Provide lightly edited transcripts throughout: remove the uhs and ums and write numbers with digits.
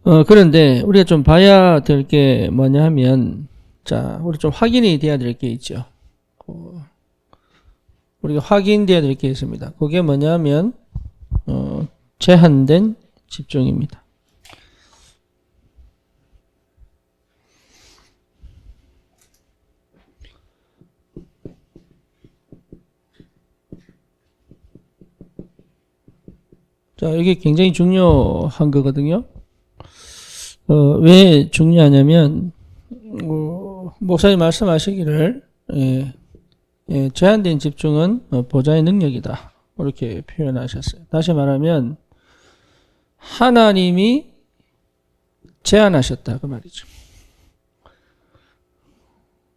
그런데 우리가 좀 봐야 될 게 뭐냐 하면, 자, 우리 좀 확인이 돼야 될 게 있죠. 우리가 확인돼야 될 게 있습니다. 그게 뭐냐 하면, 제한된 집중입니다. 자, 이게 굉장히 중요한 거거든요. 왜 중요하냐면, 목사님 말씀하시기를, 제한된 집중은 보좌의 능력이다. 이렇게 표현하셨어요. 다시 말하면, 하나님이 제한하셨다. 그 말이죠.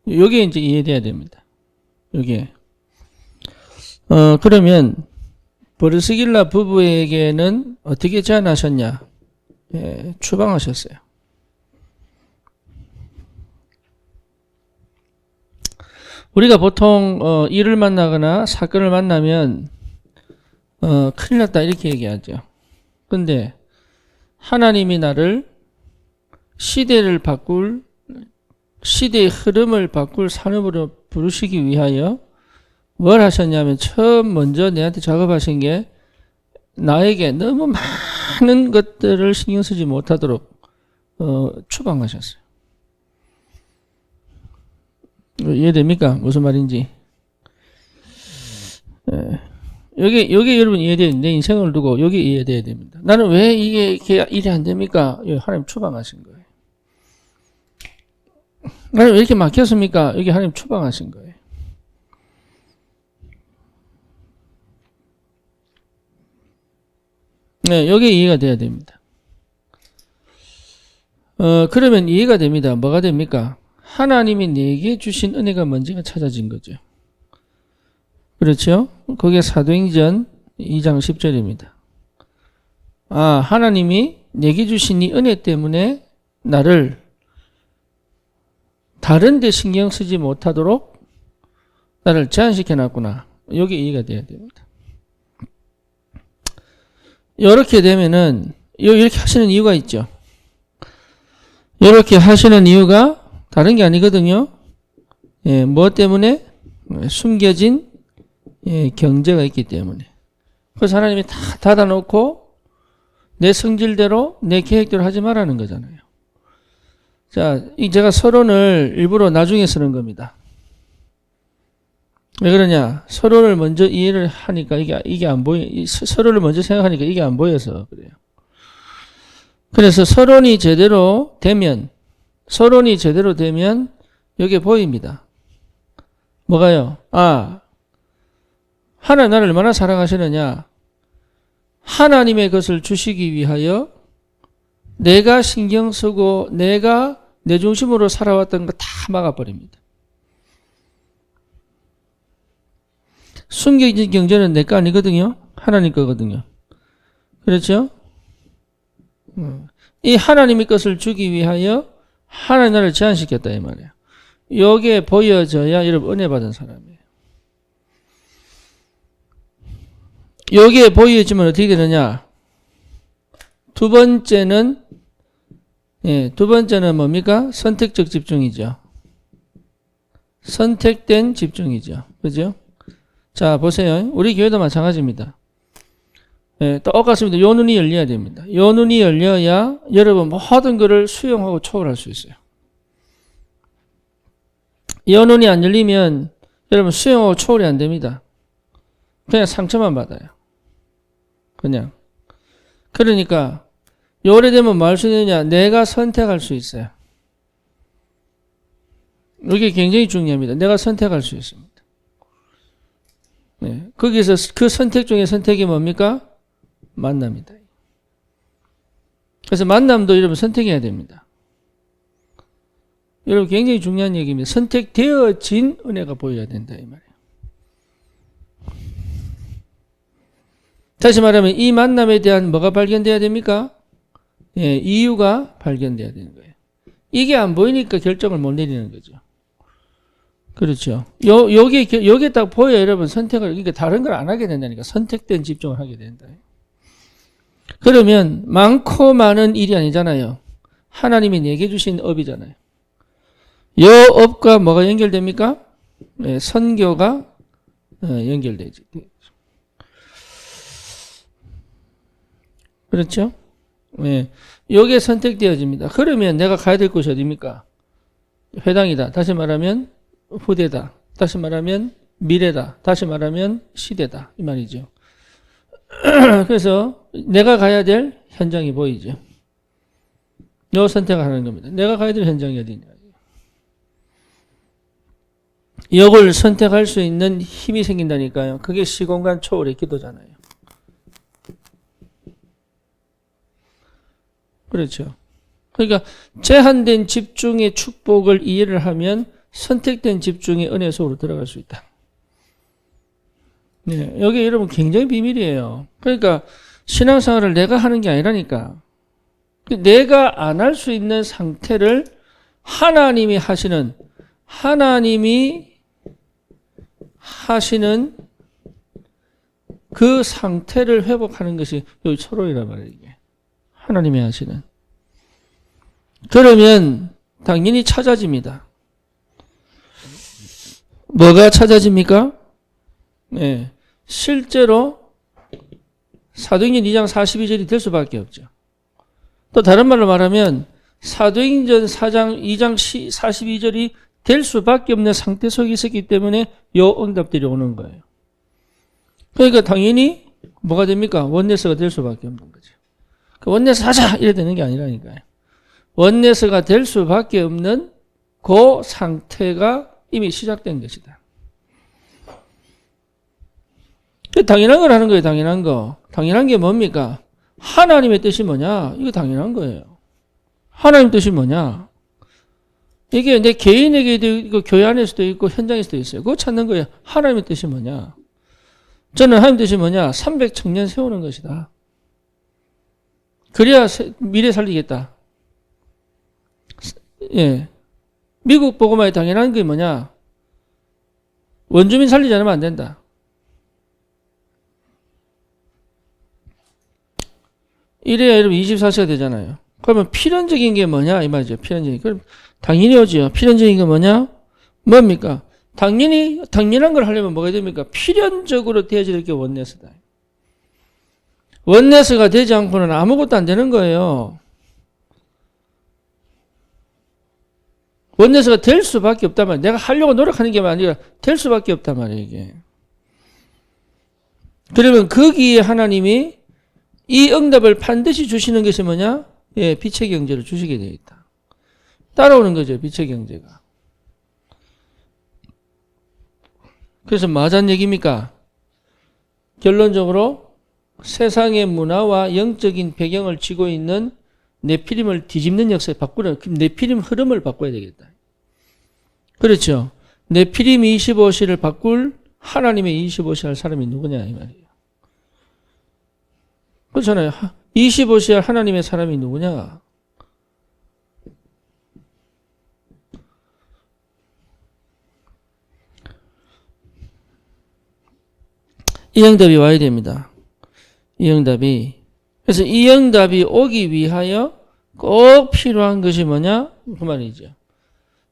요게 이제 이해돼야 됩니다. 요게. 그러면, 브르스길라 부부에게는 어떻게 제안하셨냐? 추방하셨어요. 우리가 보통 일을 만나거나 사건을 만나면 큰일 났다 이렇게 얘기하죠. 근데 하나님이 나를 시대의 흐름을 바꿀 산업으로 부르시기 위하여 뭘 하셨냐면 처음 먼저 내한테 작업하신 게 나에게 너무 많은 것들을 신경 쓰지 못하도록 추방하셨어요. 이해됩니까? 무슨 말인지. 여기 여러분 이해돼야 내 인생을 두고 여기 이해돼야 됩니다. 나는 왜 이게 일이 안 됩니까? 하나님 추방하신 거예요. 나는 왜 이렇게 막혔습니까? 여기 하나님 추방하신 거예요. 네, 여기 이해가 돼야 됩니다. 그러면 이해가 됩니다. 뭐가 됩니까? 하나님이 내게 주신 은혜가 뭔지가 찾아진 거죠. 그렇죠? 그게 사도행전 2장 10절입니다. 하나님이 내게 주신 이 은혜 때문에 나를 다른 데 신경 쓰지 못하도록 나를 제한시켜 놨구나. 여기 이해가 돼야 됩니다. 이렇게 되면은 이렇게 하시는 이유가 있죠. 이렇게 하시는 이유가 다른 게 아니거든요. 무엇 때문에? 숨겨진 경제가 있기 때문에. 그래서 하나님이 다 닫아놓고 내 성질대로 내 계획대로 하지 말라는 거잖아요. 자, 제가 서론을 일부러 나중에 쓰는 겁니다. 왜 그러냐? 서론을 먼저 이해를 하니까 이게 안 서론을 먼저 생각하니까 이게 안 보여서 그래요. 그래서 서론이 제대로 되면 여기에 보입니다. 뭐가요? 하나님 나를 얼마나 사랑하시느냐? 하나님의 것을 주시기 위하여 내가 신경 쓰고 내가 내 중심으로 살아왔던 거 다 막아버립니다. 숨겨진 경제는 내 거 아니거든요. 하나님 거거든요. 그렇죠? 이 하나님의 것을 주기 위하여 하나님 나를 제한시켰다 이 말이에요. 여기에 보여져야 여러분 은혜 받은 사람이에요. 여기에 보여지면 어떻게 되느냐? 두 번째는 뭡니까? 선택적 집중이죠. 선택된 집중이죠. 그죠? 자, 보세요. 우리 교회도 마찬가지입니다. 똑같습니다. 요 눈이 열려야 됩니다. 요 눈이 열려야 여러분 모든 것을 수용하고 초월할 수 있어요. 요 눈이 안 열리면 여러분 수용하고 초월이 안 됩니다. 그냥 상처만 받아요. 그냥. 그러니까 요래 되면 뭐 할 수 있느냐? 내가 선택할 수 있어요. 이게 굉장히 중요합니다. 내가 선택할 수 있습니다. 거기서 그 선택 중에 선택이 뭡니까? 만남이다. 그래서 만남도 여러분 선택해야 됩니다. 여러분 굉장히 중요한 얘기입니다. 선택되어진 은혜가 보여야 된다 이 말이에요. 다시 말하면 이 만남에 대한 뭐가 발견돼야 됩니까? 이유가 발견돼야 되는 거예요. 이게 안 보이니까 결정을 못 내리는 거죠. 그렇죠. 여기에 딱 보여 여러분 선택을, 그러니까 다른 걸 안 하게 된다니까. 선택된 집중을 하게 된다. 그러면 많고 많은 일이 아니잖아요. 하나님이 내게 주신 업이잖아요. 이 업과 뭐가 연결됩니까? 네, 선교가 연결되죠. 그렇죠? 네, 이게 선택되어집니다. 그러면 내가 가야 될 곳이 어디입니까? 회당이다. 다시 말하면 후대다. 다시 말하면 미래다. 다시 말하면 시대다. 이 말이죠. 그래서 내가 가야 될 현장이 보이죠. 요 선택을 하는 겁니다. 내가 가야 될 현장이 어디냐. 이걸 선택할 수 있는 힘이 생긴다니까요. 그게 시공간 초월의 기도잖아요. 그렇죠. 그러니까 제한된 집중의 축복을 이해를 하면 선택된 집중의 은혜 속으로 들어갈 수 있다. 네, 여기 여러분 굉장히 비밀이에요. 그러니까 신앙생활을 내가 하는 게 아니라니까. 내가 안 할 수 있는 상태를 하나님이 하시는 그 상태를 회복하는 것이 여기 초월이란 말이에요. 이게. 하나님이 하시는. 그러면 당연히 찾아집니다. 뭐가 찾아집니까? 네, 실제로 사도행전 2장 42절이 될 수밖에 없죠. 또 다른 말로 말하면 사도행전 4장 2장 42절이 될 수밖에 없는 상태 속에 있었기 때문에 요 응답들이 오는 거예요. 그러니까 당연히 뭐가 됩니까? 원네스가 될 수밖에 없는 거죠. 원네스 하자! 이래 되는 게 아니라니까요. 원네스가 될 수밖에 없는 그 상태가 이미 시작된 것이다. 당연한 걸 하는 거예요. 당연한 거. 당연한 게 뭡니까? 하나님의 뜻이 뭐냐? 이거 당연한 거예요. 하나님 뜻이 뭐냐? 이게 내 개인에게도 있고 교회 안에서도 있고 현장에서도 있어요. 그거 찾는 거예요. 하나님의 뜻이 뭐냐? 저는 하나님 뜻이 뭐냐? 300청년 세우는 것이다. 그래야 미래 살리겠다. 예. 미국 보고만이 당연한 게 뭐냐? 원주민 살리지 않으면 안 된다. 이래야 여러분 24시가 되잖아요. 그러면 필연적인 게 뭐냐? 이 말이죠. 필연적인. 그럼 당연히 오죠. 필연적인 게 뭐냐? 뭡니까? 당연한 걸 하려면 뭐가 됩니까? 필연적으로 되어질 게 원네스다. 원네스가 되지 않고는 아무것도 안 되는 거예요. 원네스가 될 수밖에 없단 말이에요. 내가 하려고 노력하는 게 아니라 될 수밖에 없단 말이에요, 이게. 그러면 거기에 하나님이 이 응답을 반드시 주시는 것이 뭐냐? 예, 빛의 경제를 주시게 되어 있다. 따라오는 거죠, 빛의 경제가. 그래서 뭐 하자는 얘기입니까? 결론적으로 세상의 문화와 영적인 배경을 쥐고 있는 네피림을 뒤집는 역사에 바꾸는, 네피림 흐름을 바꿔야 되겠다. 그렇죠. 네피림 25시를 바꿀 하나님의 25시 할 사람이 누구냐 이 말이에요. 그렇잖아요. 25시 할 하나님의 사람이 누구냐. 이 응답이 와야 됩니다. 이 응답이. 그래서 이 응답이 오기 위하여 꼭 필요한 것이 뭐냐? 그 말이죠.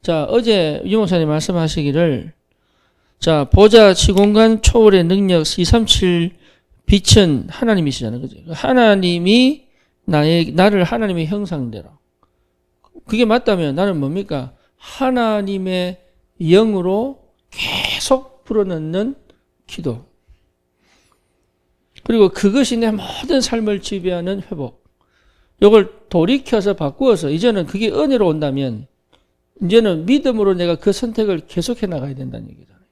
자, 어제 유 목사님 말씀하시기를, 자, 보좌 시공간 초월의 능력 237 빛은 하나님이시잖아요. 그죠? 하나님이 나를 하나님의 형상대로. 그게 맞다면 나는 뭡니까? 하나님의 영으로 계속 불어넣는 기도. 그리고 그것이 내 모든 삶을 지배하는 회복. 이걸 돌이켜서 바꾸어서 이제는 그게 은혜로 온다면 이제는 믿음으로 내가 그 선택을 계속해 나가야 된다는 얘기잖아요.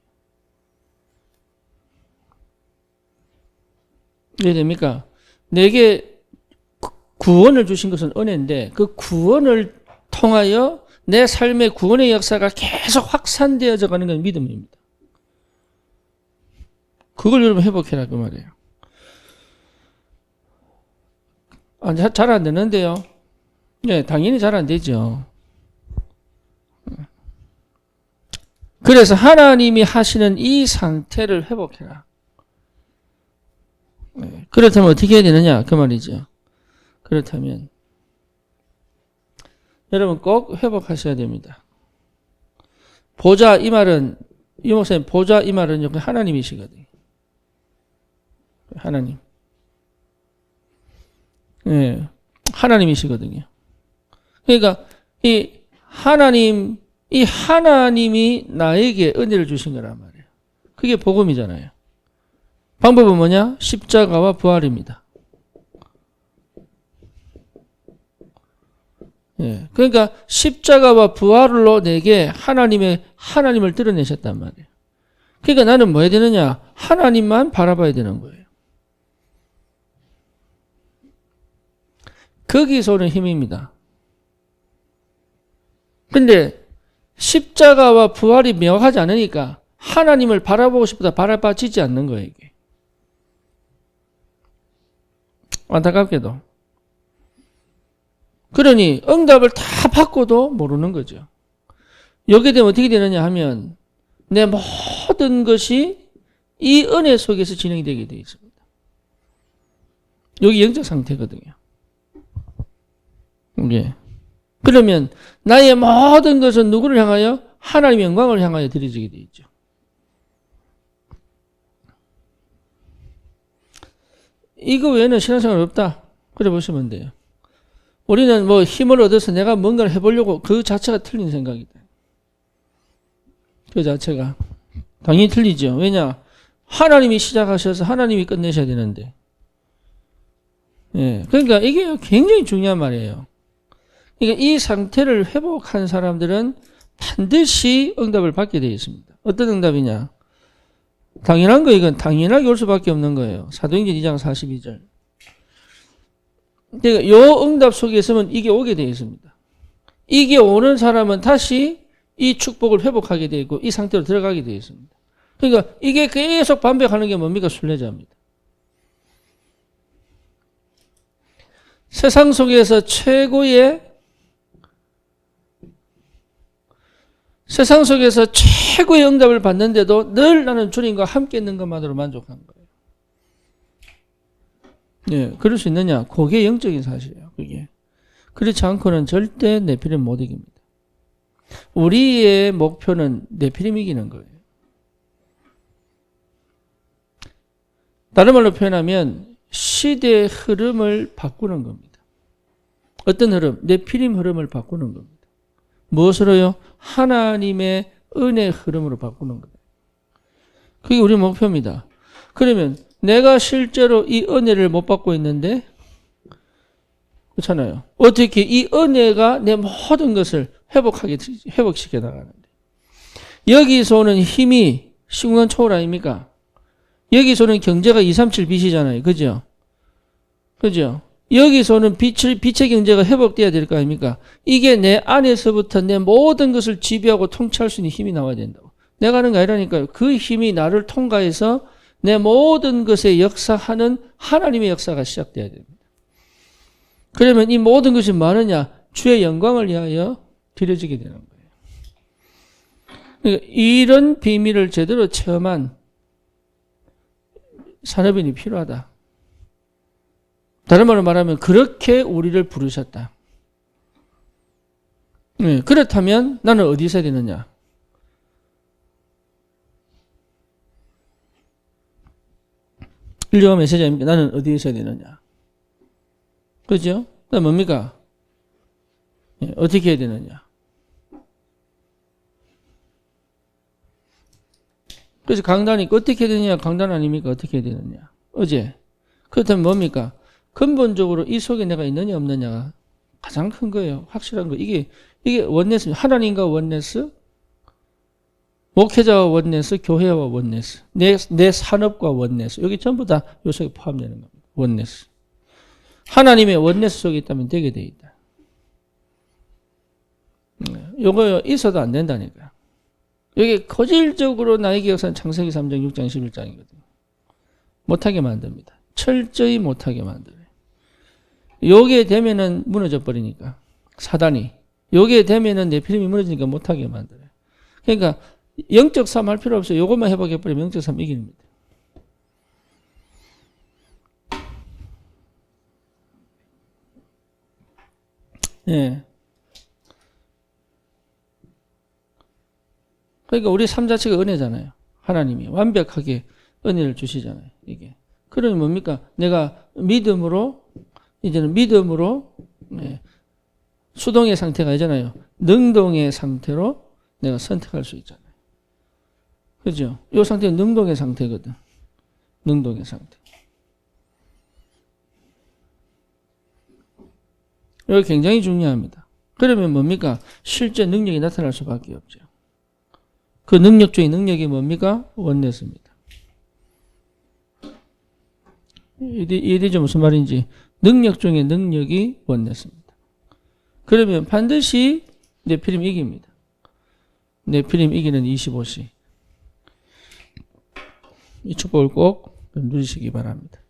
이해됩니까? 내게 구원을 주신 것은 은혜인데 그 구원을 통하여 내 삶의 구원의 역사가 계속 확산되어져 가는 건 믿음입니다. 그걸 여러분 회복해라 그 말이에요. 잘 안 되는데요. 네, 당연히 잘 안 되죠. 그래서 하나님이 하시는 이 상태를 회복해라. 그렇다면 어떻게 해야 되느냐 그 말이죠. 그렇다면 여러분 꼭 회복하셔야 됩니다. 보좌 이 말은 이 목사님 보좌 이 말은 하나님이시거든요. 하나님. 예. 하나님이시거든요. 그러니까 이 하나님이 나에게 은혜를 주신 거란 말이에요. 그게 복음이잖아요. 방법은 뭐냐? 십자가와 부활입니다. 예. 그러니까 십자가와 부활로 내게 하나님을 드러내셨단 말이에요. 그러니까 나는 뭐 해야 되느냐? 하나님만 바라봐야 되는 거예요. 거기서 오는 힘입니다. 근데 십자가와 부활이 명확하지 않으니까 하나님을 바라보고 싶다 바라봐지지 않는 거예요, 이게. 안타깝게도. 그러니 응답을 다 받고도 모르는 거죠. 여기에 되면 어떻게 되느냐 하면 내 모든 것이 이 은혜 속에서 진행이 되게 되어 있습니다. 여기 영적 상태거든요. 예. 그러면 나의 모든 것은 누구를 향하여? 하나님의 영광을 향하여 드려지게 되어 있죠. 이거 외에는 신앙생활 없다. 그래 보시면 돼요. 우리는 뭐 힘을 얻어서 내가 뭔가를 해보려고 그 자체가 틀린 생각이다. 그 자체가. 당연히 틀리죠. 왜냐? 하나님이 시작하셔서 하나님이 끝내셔야 되는데. 예. 그러니까 이게 굉장히 중요한 말이에요. 그러니까 이 상태를 회복한 사람들은 반드시 응답을 받게 되어 있습니다. 어떤 응답이냐? 당연한 거 이건 당연하게 올 수밖에 없는 거예요. 사도행전 2장 42절. 그러니까 요 응답 속에 있으면 이게 오게 되어 있습니다. 이게 오는 사람은 다시 이 축복을 회복하게 되어 있고 이 상태로 들어가게 되어 있습니다. 그러니까 이게 계속 반복하는 게 뭡니까? 순례자입니다. 세상 속에서 최고의 응답을 받는데도 늘 나는 주님과 함께 있는 것만으로 만족한 거예요. 예, 그럴 수 있느냐? 그게 영적인 사실이에요. 그게. 그렇지 않고는 절대 네피림 못 이깁니다. 우리의 목표는 네피림 이기는 거예요. 다른 말로 표현하면 시대의 흐름을 바꾸는 겁니다. 어떤 흐름? 네피림 흐름을 바꾸는 겁니다. 무엇으로요? 하나님의 은혜 흐름으로 바꾸는 거예요. 그게 우리 목표입니다. 그러면 내가 실제로 이 은혜를 못 받고 있는데 그렇잖아요. 어떻게 이 은혜가 내 모든 것을 회복시켜 나가는데 여기서 오는 힘이 시공간 초월 아닙니까? 여기서 오는 경제가 237 빚이잖아요. 그죠? 그죠? 여기서 오는 빛의 경제가 회복돼야 될 거 아닙니까? 이게 내 안에서부터 내 모든 것을 지배하고 통치할 수 있는 힘이 나와야 된다고. 내가 하는 게 아니라니까요. 그 힘이 나를 통과해서 내 모든 것에 역사하는 하나님의 역사가 시작돼야 됩니다. 그러면 이 모든 것이 뭐하느냐? 주의 영광을 위하여 드려지게 되는 거예요. 그러니까 이런 비밀을 제대로 체험한 산업인이 필요하다. 다른 말로 말하면 그렇게 우리를 부르셨다. 네, 그렇다면 나는 어디 있어야 되느냐? 인류가 메시지 아닙니까? 나는 어디에 있어야 되느냐? 그죠? 그다음 뭡니까? 네, 어떻게 해야 되느냐? 그래서 강단이 어떻게 해야 되느냐? 강단 아닙니까? 어떻게 해야 되느냐? 어제. 그렇다면 뭡니까? 근본적으로 이 속에 내가 있느냐 없느냐가 가장 큰 거예요. 확실한 거. 이게 원네스, 하나님과 원네스, 목회자와 원네스, 교회와 원네스, 내 산업과 원네스. 여기 전부 다 요 속에 포함되는 겁니다. 원네스. 하나님의 원네스 속에 있다면 되게 돼 있다. 요거 있어도 안 된다니까. 여기 거질적으로 나에게 역사는 창세기 3장, 6장, 11장이거든요. 못하게 만듭니다. 철저히 못하게 만들어요. 요게 되면은 무너져 버리니까. 사단이. 요게 되면은 네피림이 무너지니까 못하게 만들어요. 그러니까 영적 싸움 할 필요 없어요. 요것만 회복해버리면 영적 싸움 이깁니다. 예. 그러니까 우리 삶 자체가 은혜잖아요. 하나님이 완벽하게 은혜를 주시잖아요. 이게. 그러면 뭡니까? 내가 믿음으로, 이제는 믿음으로, 예. 수동의 상태가 아니잖아요. 능동의 상태로 내가 선택할 수 있잖아요. 그죠? 이 상태는 능동의 상태거든. 능동의 상태. 이거 굉장히 중요합니다. 그러면 뭡니까? 실제 능력이 나타날 수밖에 없죠. 그 능력 중에 능력이 뭡니까? 원네스입니다. 이해되죠? 무슨 말인지. 능력 중에 능력이 원네스입니다. 그러면 반드시 네피림 이깁니다. 네피림 이기는 25시. 이 축복을 꼭 누리시기 바랍니다.